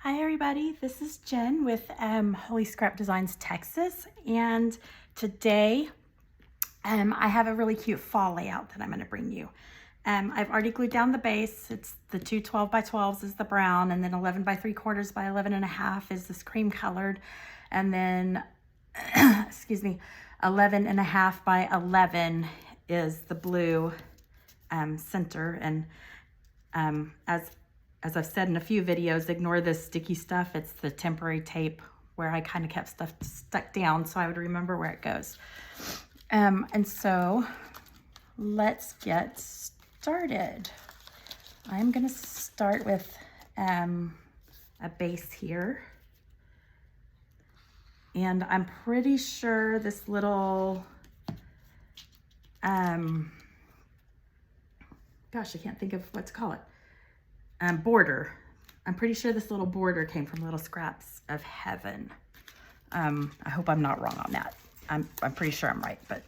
Hi everybody, this is Jen with Holy Scrap Designs Texas, and today I have a really cute fall layout that I'm going to bring you. I've already glued down the base. It's the two 12 by 12s is the brown, and then 11 by 3/4 by 11.5 is this cream colored, and then excuse me, 11.5 by 11 is the blue center. And as I've said in a few videos, ignore this sticky stuff. It's the temporary tape where I kind of kept stuff stuck down so I would remember where it goes. And so let's get started. I'm gonna start with a base here. And I'm pretty sure this little, gosh, I can't think of what to call it. Border. I'm pretty sure this little border came from Little Scraps of Heaven. I hope I'm not wrong on that. I'm pretty sure I'm right, but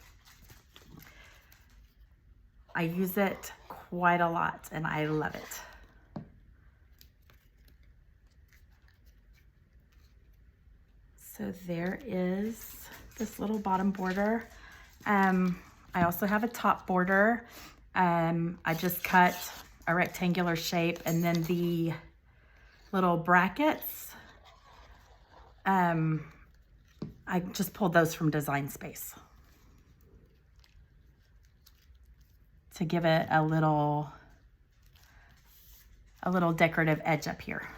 I use it quite a lot and I love it. So there is this little bottom border. I also have a top border. I just cut a rectangular shape, and then the little brackets, I just pulled those from Design Space to give it a little decorative edge up here.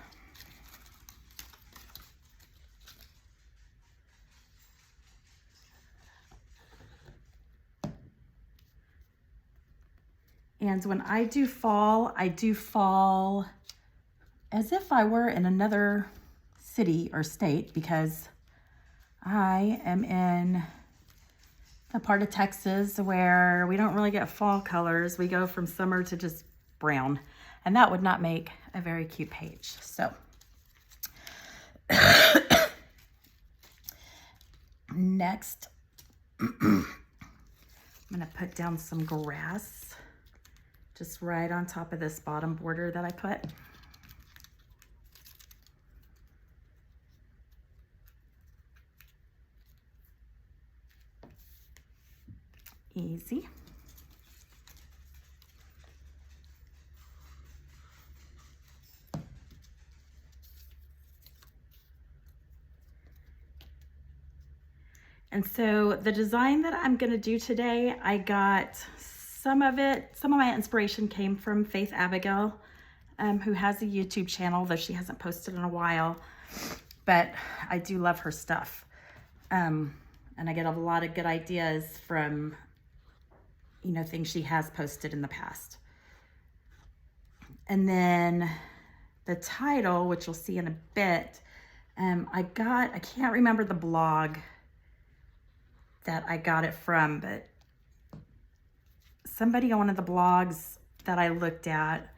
And when I do fall as if I were in another city or state, because I am in the part of Texas where we don't really get fall colors. We go from summer to just brown, and that would not make a very cute page. So next, I'm gonna put down some grass just right on top of this bottom border that I put. Easy. And so the design that I'm gonna do today, I got some of my inspiration came from Faith Abigail, who has a YouTube channel, though she hasn't posted in a while, but I do love her stuff. And I get a lot of good ideas from, you know, things she has posted in the past. And then the title, which you'll see in a bit, I can't remember the blog that I got it from, but somebody on one of the blogs that I looked at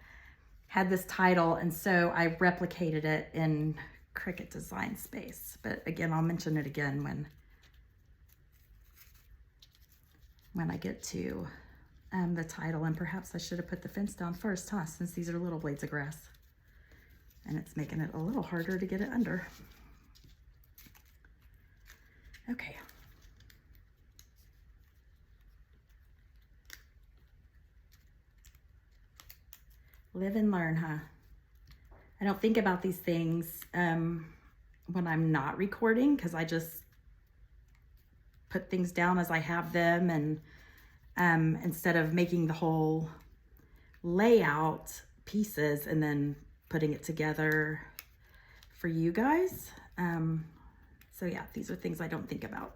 had this title, and so I replicated it in Cricut Design Space. But again, I'll mention it again when I get to the title. And perhaps I should have put the fence down first, huh? Since these are little blades of grass, and it's making it a little harder to get it under. Okay. Live and learn, huh? I don't think about these things when I'm not recording, because I just put things down as I have them, and instead of making the whole layout pieces and then putting it together for you guys. So yeah, these are things I don't think about.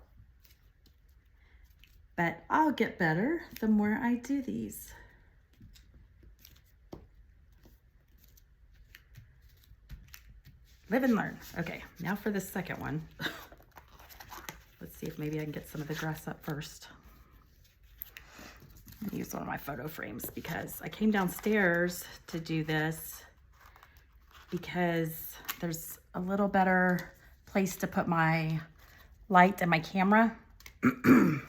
But I'll get better the more I do these. Live and learn. Okay, now for the second one. Let's see if maybe I can get some of the grass up first. I use one of my photo frames because I came downstairs to do this because there's a little better place to put my light and my camera. And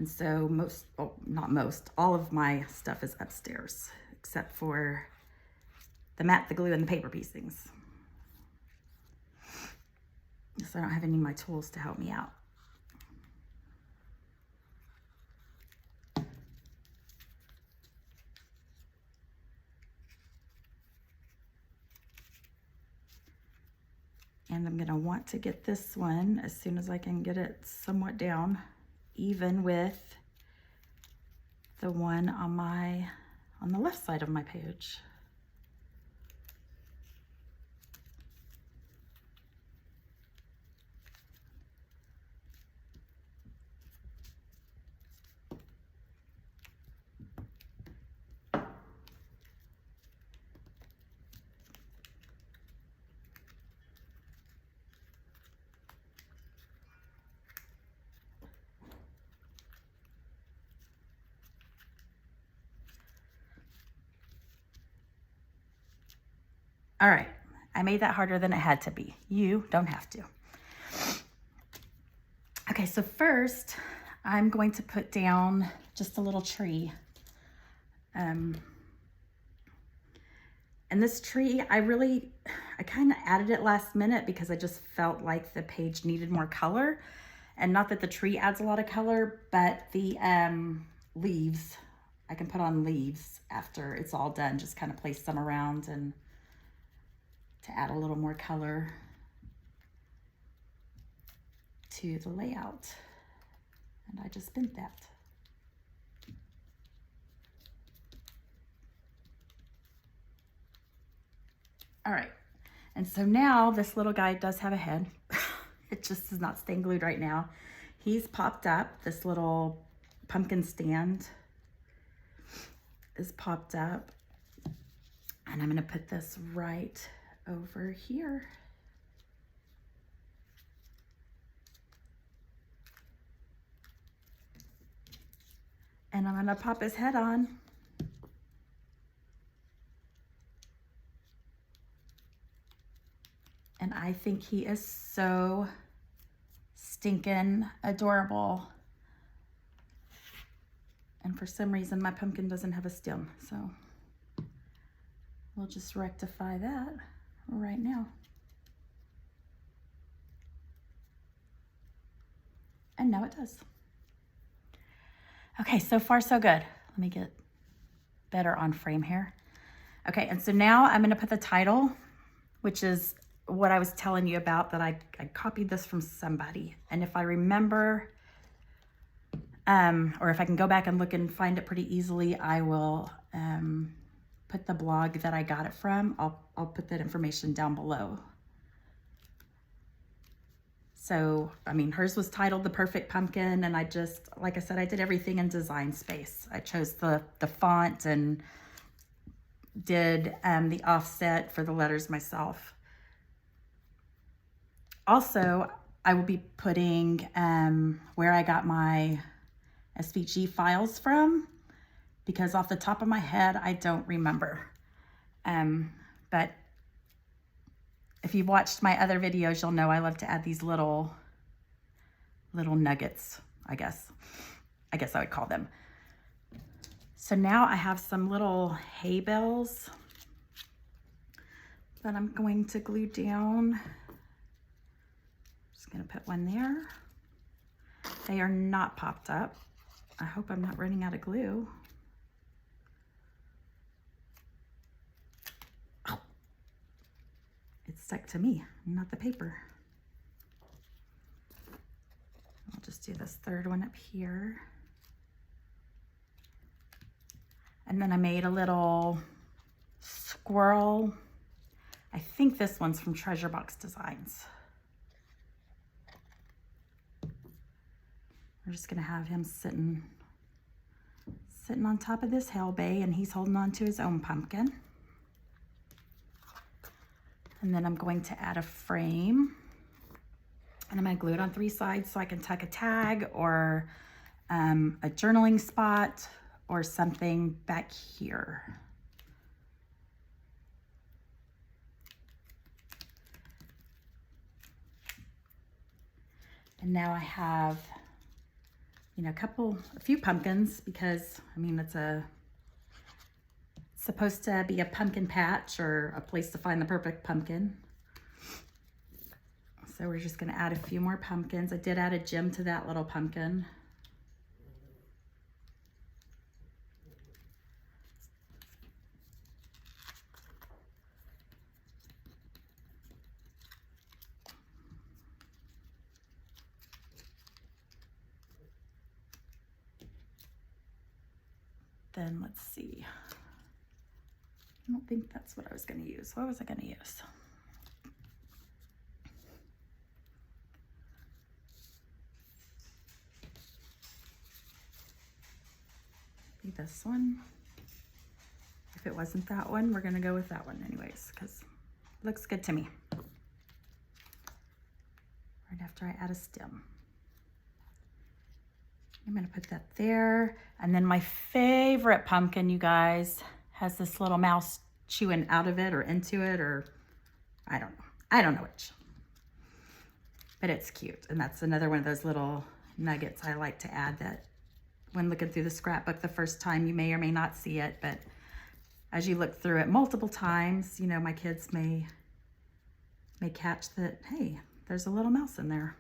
so all of my stuff is upstairs except for the mat, the glue, and the paper piecings. So I don't have any of my tools to help me out. And I'm gonna want to get this one as soon as I can get it somewhat down, even with the one on the left side of my page. All right, I made that harder than it had to be. You don't have to. Okay, so first I'm going to put down just a little tree. And this tree, I kind of added it last minute because I just felt like the page needed more color. And not that the tree adds a lot of color, but the leaves, I can put on leaves after it's all done, just kind of place them around and to add a little more color to the layout. And I just bent that. All right, and so now this little guy does have a head. It just is not staying glued right now. He's popped up. This little pumpkin stand is popped up. And I'm gonna put this right over here. And I'm gonna pop his head on. And I think he is so stinking adorable. And for some reason, my pumpkin doesn't have a stem, so we'll just rectify that right now. And now it does. Okay, so far so good. Let me get better on frame here. Okay, and so now I'm gonna put the title, which is what I was telling you about, that I copied this from somebody. And if I remember, or if I can go back and look and find it pretty easily, I will put the blog that I got it from. I'll put that information down below. So, I mean, hers was titled The Perfect Pumpkin, and I just, like I said, I did everything in Design Space. I chose the font and did the offset for the letters myself. Also, I will be putting where I got my SVG files from, because off the top of my head, I don't remember. But if you've watched my other videos, you'll know I love to add these little nuggets, I guess I would call them. So now I have some little hay bales that I'm going to glue down. Just gonna put one there. They are not popped up. I hope I'm not running out of glue. Oh, it's stuck to me, not the paper. I'll just do this third one up here. And then I made a little squirrel. I think this one's from Treasure Box Designs. We're just gonna have him sitting on top of this hell bay, and he's holding on to his own pumpkin. And then I'm going to add a frame, and I'm gonna glue it on 3 sides so I can tuck a tag or a journaling spot or something back here. And now I have, you know, a few pumpkins, because I mean, it's supposed to be a pumpkin patch or a place to find the perfect pumpkin. So we're just gonna add a few more pumpkins. I did add a gem to that little pumpkin. Then let's see. I don't think that's what I was gonna use. What was I gonna use? Maybe this one. If it wasn't that one, we're gonna go with that one anyways, because it looks good to me. Right after I add a stem. I'm gonna put that there. And then my favorite pumpkin, you guys, has this little mouse chewing out of it or into it, or I don't know. I don't know which. But it's cute. And that's another one of those little nuggets I like to add that when looking through the scrapbook the first time, you may or may not see it, but as you look through it multiple times, you know, my kids may catch that, hey, there's a little mouse in there.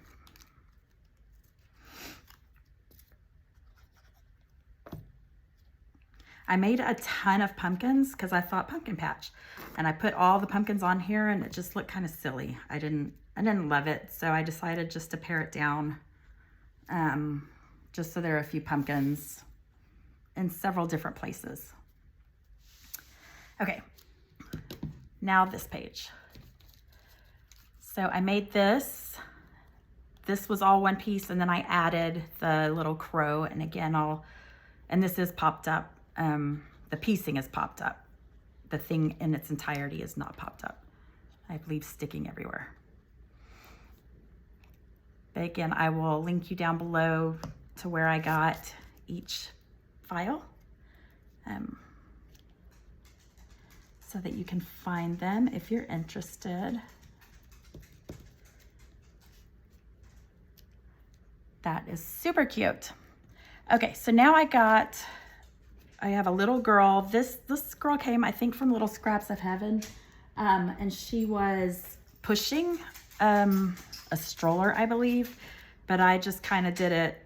I made a ton of pumpkins because I thought pumpkin patch, and I put all the pumpkins on here and it just looked kind of silly. I didn't love it, so I decided just to pare it down, just so there are a few pumpkins in several different places. Okay, now this page. So I made this. This was all one piece, and then I added the little crow, and again, and this is popped up. The piecing is popped up. The thing in its entirety is not popped up. I believe sticking everywhere. But again, I will link you down below to where I got each file, so that you can find them if you're interested. That is super cute. Okay, so now I have a little girl. This girl came, I think, from Little Scraps of Heaven, and she was pushing a stroller, I believe, but I just kind of did it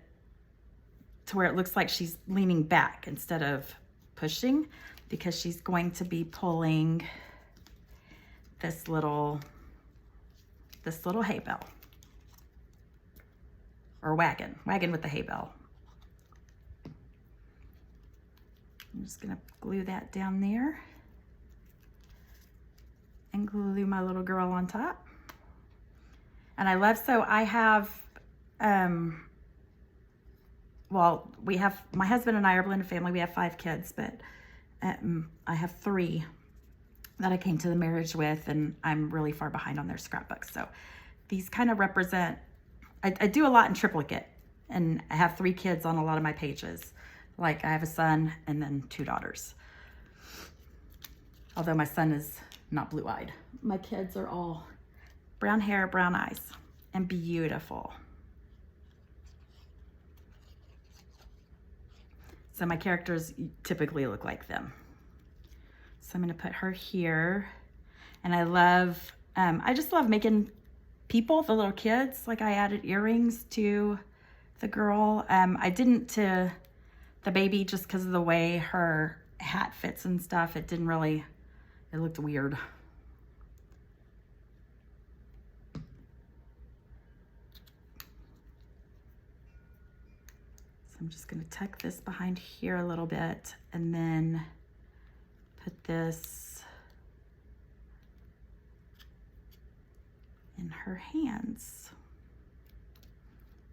to where it looks like she's leaning back instead of pushing, because she's going to be pulling this little hay bale, or wagon with the hay bale. I'm just gonna glue that down there and glue my little girl on top. And I love, so I have, well, my husband and I are a blended family. We have 5 kids, but I have 3 that I came to the marriage with, and I'm really far behind on their scrapbooks. So these kind of represent, I do a lot in triplicate, and I have 3 kids on a lot of my pages. Like I have a son and then 2 daughters. Although my son is not blue-eyed. My kids are all brown hair, brown eyes, and beautiful. So my characters typically look like them. So I'm gonna put her here. And I just love making people, the little kids. Like I added earrings to the girl. I didn't to the baby just because of the way her hat fits and stuff. It looked weird. So I'm just gonna tuck this behind here a little bit and then put this in her hands.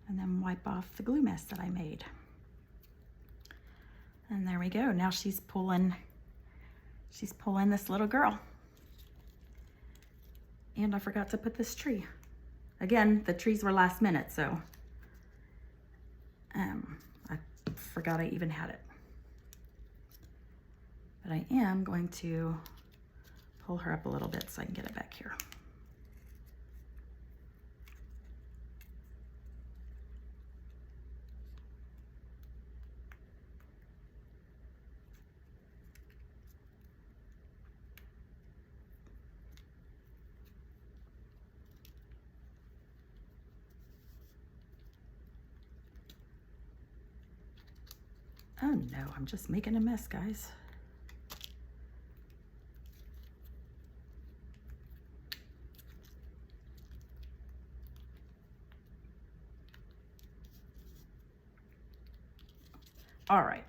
And then wipe off the glue mess that I made. And there we go. Now she's pulling this little girl. And I forgot to put this tree. Again, the trees were last minute, so I forgot I even had it. But I am going to pull her up a little bit so I can get it back here. Oh no, I'm just making a mess, guys. All right.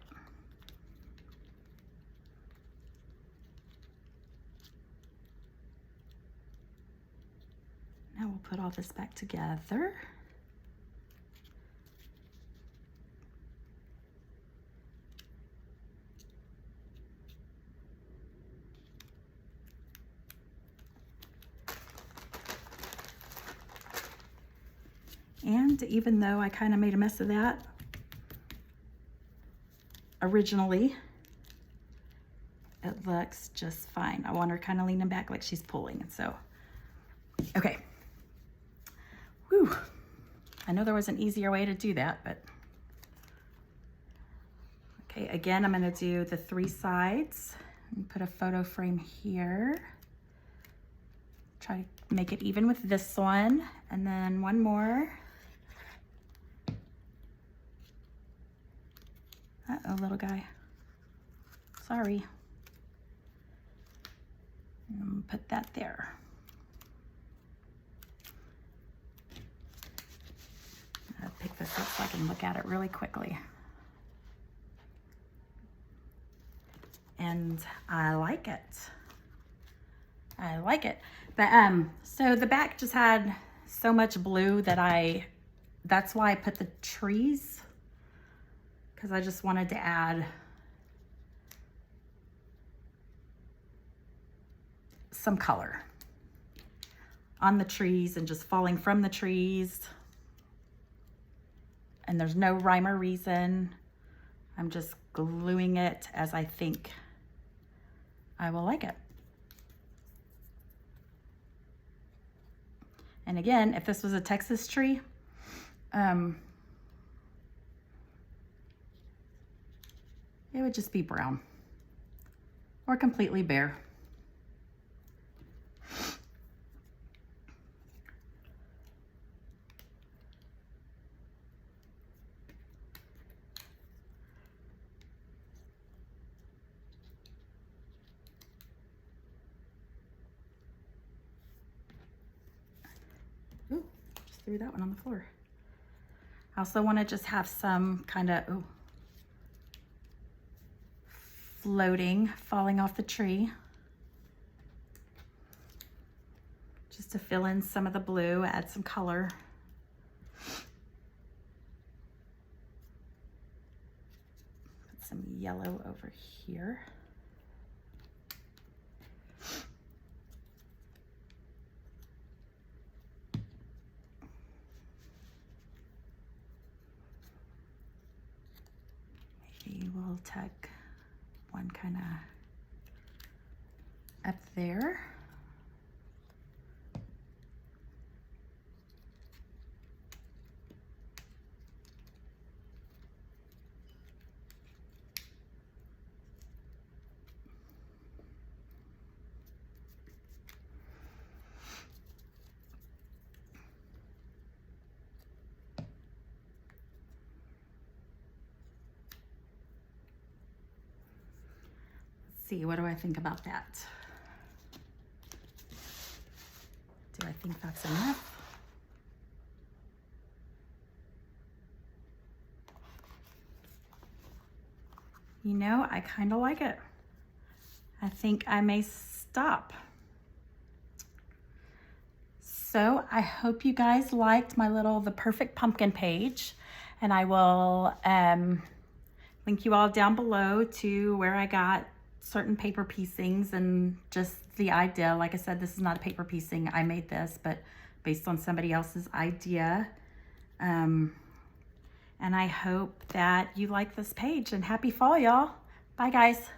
Now we'll put all this back together. And even though I kind of made a mess of that originally, it looks just fine. I want her kind of leaning back like she's pulling. And so, okay. Whew. I know there was an easier way to do that, but okay, again, I'm gonna do the 3 sides and put a photo frame here. Try to make it even with this one, and then one more. Uh-oh, little guy. Sorry. Put that there. I'll pick this up so I can look at it really quickly. And I like it. I like it. But so the back just had so much blue that that's why I put the trees, because I just wanted to add some color on the trees and just falling from the trees. And there's no rhyme or reason. I'm just gluing it as I think I will like it. And again, if this was a Texas tree, it would just be brown or completely bare. Ooh, just threw that one on the floor. I also want to just have some kind of floating, falling off the tree, just to fill in some of the blue, add some color. Put some yellow over here. Maybe we'll tuck one kind of up there. See, what do I think about that? Do I think that's enough? You know, I kind of like it. I think I may stop. So I hope you guys liked my little The Perfect Pumpkin page, and I will link you all down below to where I got certain paper piecings and just the idea. Like I said, this is not a paper piecing. I made this, but based on somebody else's idea. And I hope that you like this page, and happy fall, y'all. Bye, guys.